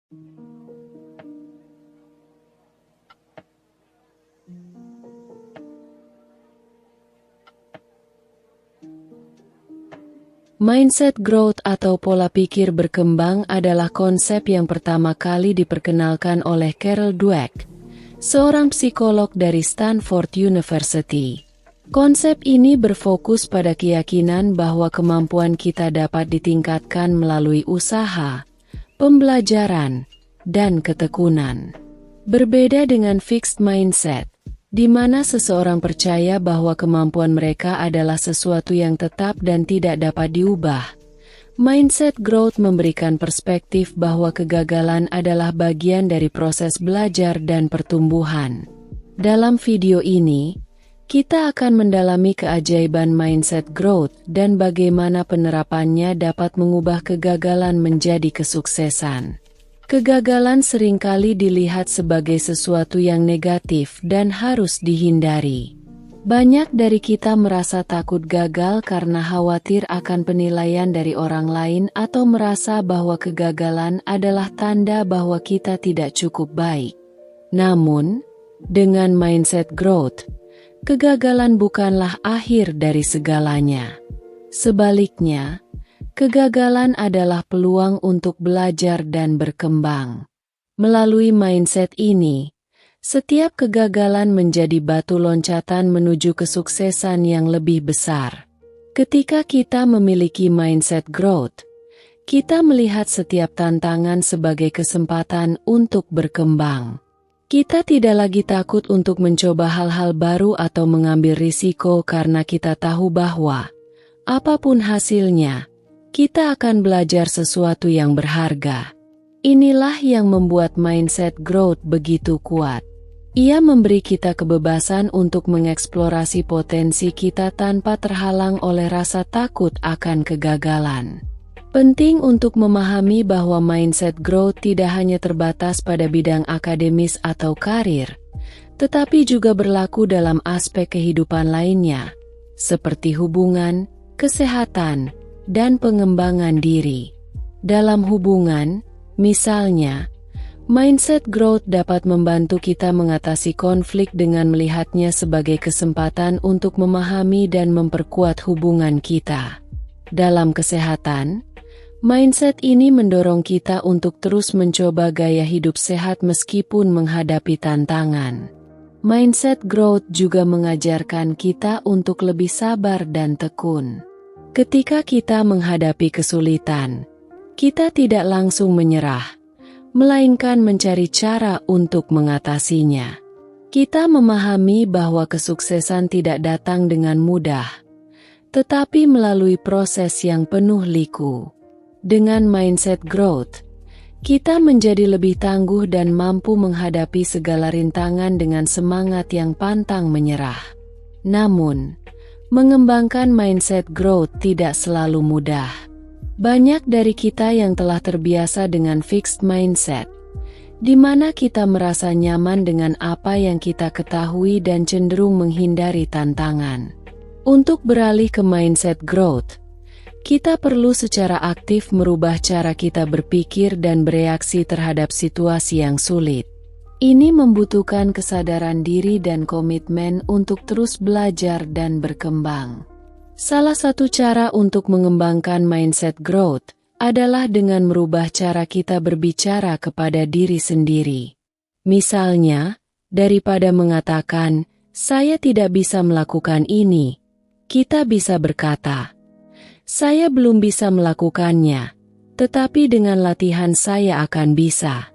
Mindset growth atau pola pikir berkembang adalah konsep yang pertama kali diperkenalkan oleh Carol Dweck, seorang psikolog dari Stanford University. Konsep ini berfokus pada keyakinan bahwa kemampuan kita dapat ditingkatkan melalui usaha, pembelajaran, dan ketekunan. Berbeda dengan fixed mindset, di mana seseorang percaya bahwa kemampuan mereka adalah sesuatu yang tetap dan tidak dapat diubah. Mindset growth memberikan perspektif bahwa kegagalan adalah bagian dari proses belajar dan pertumbuhan. Dalam video ini, kita akan mendalami keajaiban mindset growth dan bagaimana penerapannya dapat mengubah kegagalan menjadi kesuksesan. Kegagalan seringkali dilihat sebagai sesuatu yang negatif dan harus dihindari. Banyak dari kita merasa takut gagal karena khawatir akan penilaian dari orang lain atau merasa bahwa kegagalan adalah tanda bahwa kita tidak cukup baik. Namun, dengan mindset growth, kegagalan bukanlah akhir dari segalanya. Sebaliknya, kegagalan adalah peluang untuk belajar dan berkembang. Melalui mindset ini, setiap kegagalan menjadi batu loncatan menuju kesuksesan yang lebih besar. Ketika kita memiliki mindset growth, kita melihat setiap tantangan sebagai kesempatan untuk berkembang. Kita tidak lagi takut untuk mencoba hal-hal baru atau mengambil risiko karena kita tahu bahwa, apapun hasilnya, kita akan belajar sesuatu yang berharga. Inilah yang membuat mindset growth begitu kuat. Ia memberi kita kebebasan untuk mengeksplorasi potensi kita tanpa terhalang oleh rasa takut akan kegagalan. Penting untuk memahami bahwa mindset growth tidak hanya terbatas pada bidang akademis atau karir, tetapi juga berlaku dalam aspek kehidupan lainnya, seperti hubungan, kesehatan, dan pengembangan diri. Dalam hubungan, misalnya, mindset growth dapat membantu kita mengatasi konflik dengan melihatnya sebagai kesempatan untuk memahami dan memperkuat hubungan kita. Dalam kesehatan, mindset ini mendorong kita untuk terus mencoba gaya hidup sehat meskipun menghadapi tantangan. Mindset growth juga mengajarkan kita untuk lebih sabar dan tekun. Ketika kita menghadapi kesulitan, kita tidak langsung menyerah, melainkan mencari cara untuk mengatasinya. Kita memahami bahwa kesuksesan tidak datang dengan mudah, tetapi melalui proses yang penuh liku. Dengan mindset growth, kita menjadi lebih tangguh dan mampu menghadapi segala rintangan dengan semangat yang pantang menyerah. Namun, mengembangkan mindset growth tidak selalu mudah. Banyak dari kita yang telah terbiasa dengan fixed mindset, di mana kita merasa nyaman dengan apa yang kita ketahui dan cenderung menghindari tantangan. Untuk beralih ke mindset growth, kita perlu secara aktif merubah cara kita berpikir dan bereaksi terhadap situasi yang sulit. Ini membutuhkan kesadaran diri dan komitmen untuk terus belajar dan berkembang. Salah satu cara untuk mengembangkan mindset growth adalah dengan merubah cara kita berbicara kepada diri sendiri. Misalnya, daripada mengatakan, "Saya tidak bisa melakukan ini," kita bisa berkata, "Saya belum bisa melakukannya, tetapi dengan latihan saya akan bisa."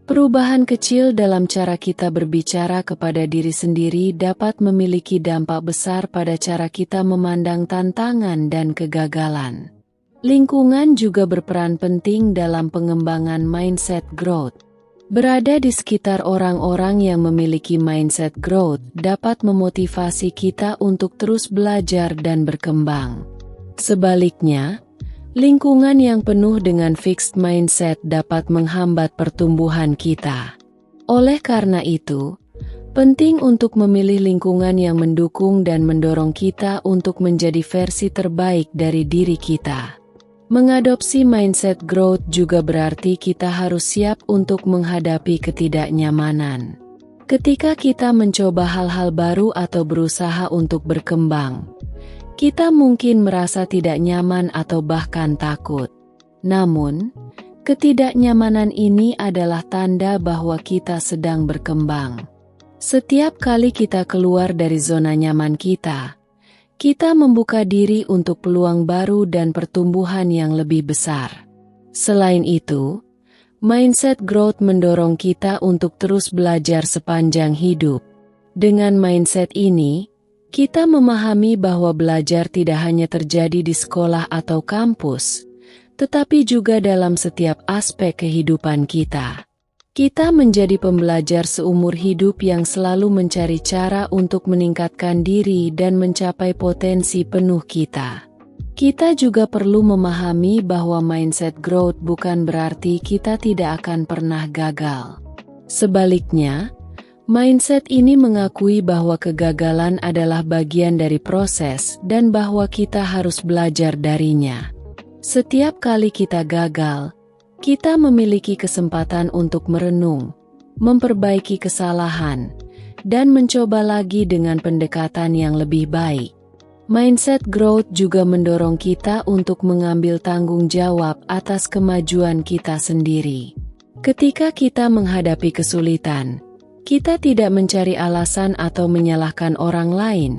Perubahan kecil dalam cara kita berbicara kepada diri sendiri dapat memiliki dampak besar pada cara kita memandang tantangan dan kegagalan. Lingkungan juga berperan penting dalam pengembangan mindset growth. Berada di sekitar orang-orang yang memiliki mindset growth dapat memotivasi kita untuk terus belajar dan berkembang. Sebaliknya, lingkungan yang penuh dengan fixed mindset dapat menghambat pertumbuhan kita. Oleh karena itu, penting untuk memilih lingkungan yang mendukung dan mendorong kita untuk menjadi versi terbaik dari diri kita. Mengadopsi mindset growth juga berarti kita harus siap untuk menghadapi ketidaknyamanan. Ketika kita mencoba hal-hal baru atau berusaha untuk berkembang, kita mungkin merasa tidak nyaman atau bahkan takut. Namun, ketidaknyamanan ini adalah tanda bahwa kita sedang berkembang. Setiap kali kita keluar dari zona nyaman kita membuka diri untuk peluang baru dan pertumbuhan yang lebih besar. Selain itu, mindset growth mendorong kita untuk terus belajar sepanjang hidup. Dengan mindset ini, kita memahami bahwa belajar tidak hanya terjadi di sekolah atau kampus, tetapi juga dalam setiap aspek kehidupan kita. Kita menjadi pembelajar seumur hidup yang selalu mencari cara untuk meningkatkan diri dan mencapai potensi penuh kita. Kita juga perlu memahami bahwa mindset growth bukan berarti kita tidak akan pernah gagal. Sebaliknya, mindset ini mengakui bahwa kegagalan adalah bagian dari proses dan bahwa kita harus belajar darinya. Setiap kali kita gagal, kita memiliki kesempatan untuk merenung, memperbaiki kesalahan, dan mencoba lagi dengan pendekatan yang lebih baik. Mindset growth juga mendorong kita untuk mengambil tanggung jawab atas kemajuan kita sendiri. Ketika kita menghadapi kesulitan, kita tidak mencari alasan atau menyalahkan orang lain,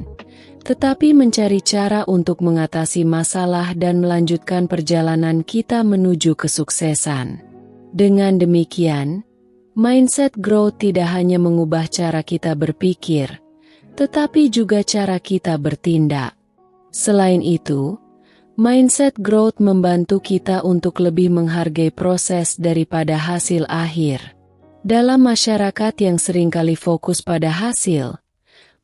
tetapi mencari cara untuk mengatasi masalah dan melanjutkan perjalanan kita menuju kesuksesan. Dengan demikian, mindset growth tidak hanya mengubah cara kita berpikir, tetapi juga cara kita bertindak. Selain itu, mindset growth membantu kita untuk lebih menghargai proses daripada hasil akhir. Dalam masyarakat yang seringkali fokus pada hasil,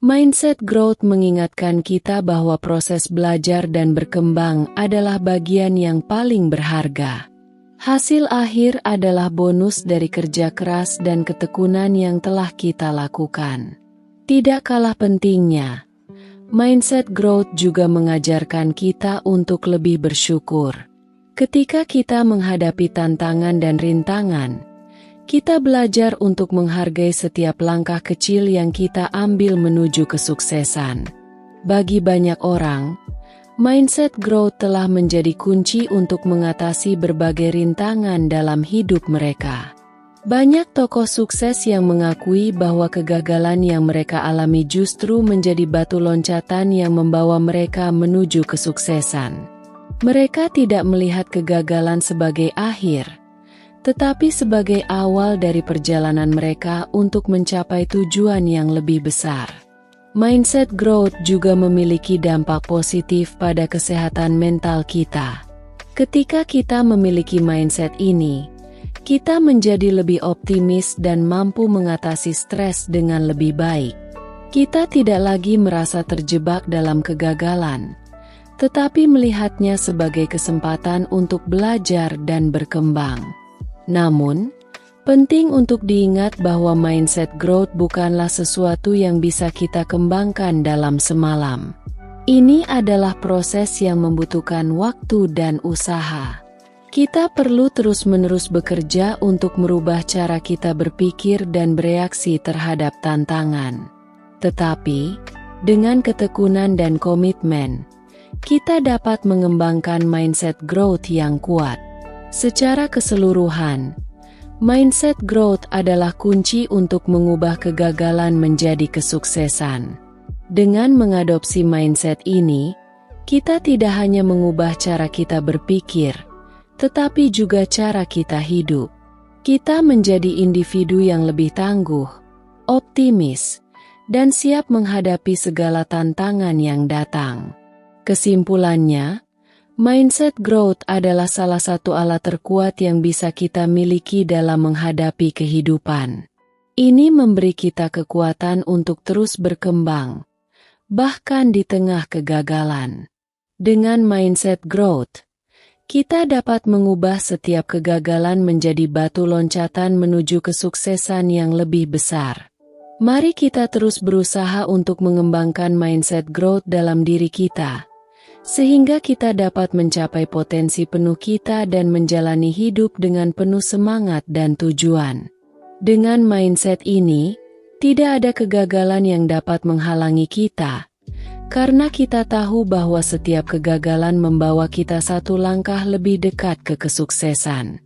mindset growth mengingatkan kita bahwa proses belajar dan berkembang adalah bagian yang paling berharga. Hasil akhir adalah bonus dari kerja keras dan ketekunan yang telah kita lakukan. Tidak kalah pentingnya, mindset growth juga mengajarkan kita untuk lebih bersyukur. Ketika kita menghadapi tantangan dan rintangan, kita belajar untuk menghargai setiap langkah kecil yang kita ambil menuju kesuksesan. Bagi banyak orang, mindset growth telah menjadi kunci untuk mengatasi berbagai rintangan dalam hidup mereka. Banyak tokoh sukses yang mengakui bahwa kegagalan yang mereka alami justru menjadi batu loncatan yang membawa mereka menuju kesuksesan. Mereka tidak melihat kegagalan sebagai akhir, tetapi sebagai awal dari perjalanan mereka untuk mencapai tujuan yang lebih besar. Mindset growth juga memiliki dampak positif pada kesehatan mental kita. Ketika kita memiliki mindset ini, kita menjadi lebih optimis dan mampu mengatasi stres dengan lebih baik. Kita tidak lagi merasa terjebak dalam kegagalan, tetapi melihatnya sebagai kesempatan untuk belajar dan berkembang. Namun, penting untuk diingat bahwa mindset growth bukanlah sesuatu yang bisa kita kembangkan dalam semalam. Ini adalah proses yang membutuhkan waktu dan usaha. Kita perlu terus-menerus bekerja untuk merubah cara kita berpikir dan bereaksi terhadap tantangan. Tetapi, dengan ketekunan dan komitmen, kita dapat mengembangkan mindset growth yang kuat. Secara keseluruhan, mindset growth adalah kunci untuk mengubah kegagalan menjadi kesuksesan. Dengan mengadopsi mindset ini, kita tidak hanya mengubah cara kita berpikir, tetapi juga cara kita hidup. Kita menjadi individu yang lebih tangguh, optimis, dan siap menghadapi segala tantangan yang datang. Kesimpulannya, mindset growth adalah salah satu alat terkuat yang bisa kita miliki dalam menghadapi kehidupan. Ini memberi kita kekuatan untuk terus berkembang, bahkan di tengah kegagalan. Dengan mindset growth, kita dapat mengubah setiap kegagalan menjadi batu loncatan menuju kesuksesan yang lebih besar. Mari kita terus berusaha untuk mengembangkan mindset growth dalam diri kita, sehingga kita dapat mencapai potensi penuh kita dan menjalani hidup dengan penuh semangat dan tujuan. Dengan mindset ini, tidak ada kegagalan yang dapat menghalangi kita, karena kita tahu bahwa setiap kegagalan membawa kita satu langkah lebih dekat ke kesuksesan.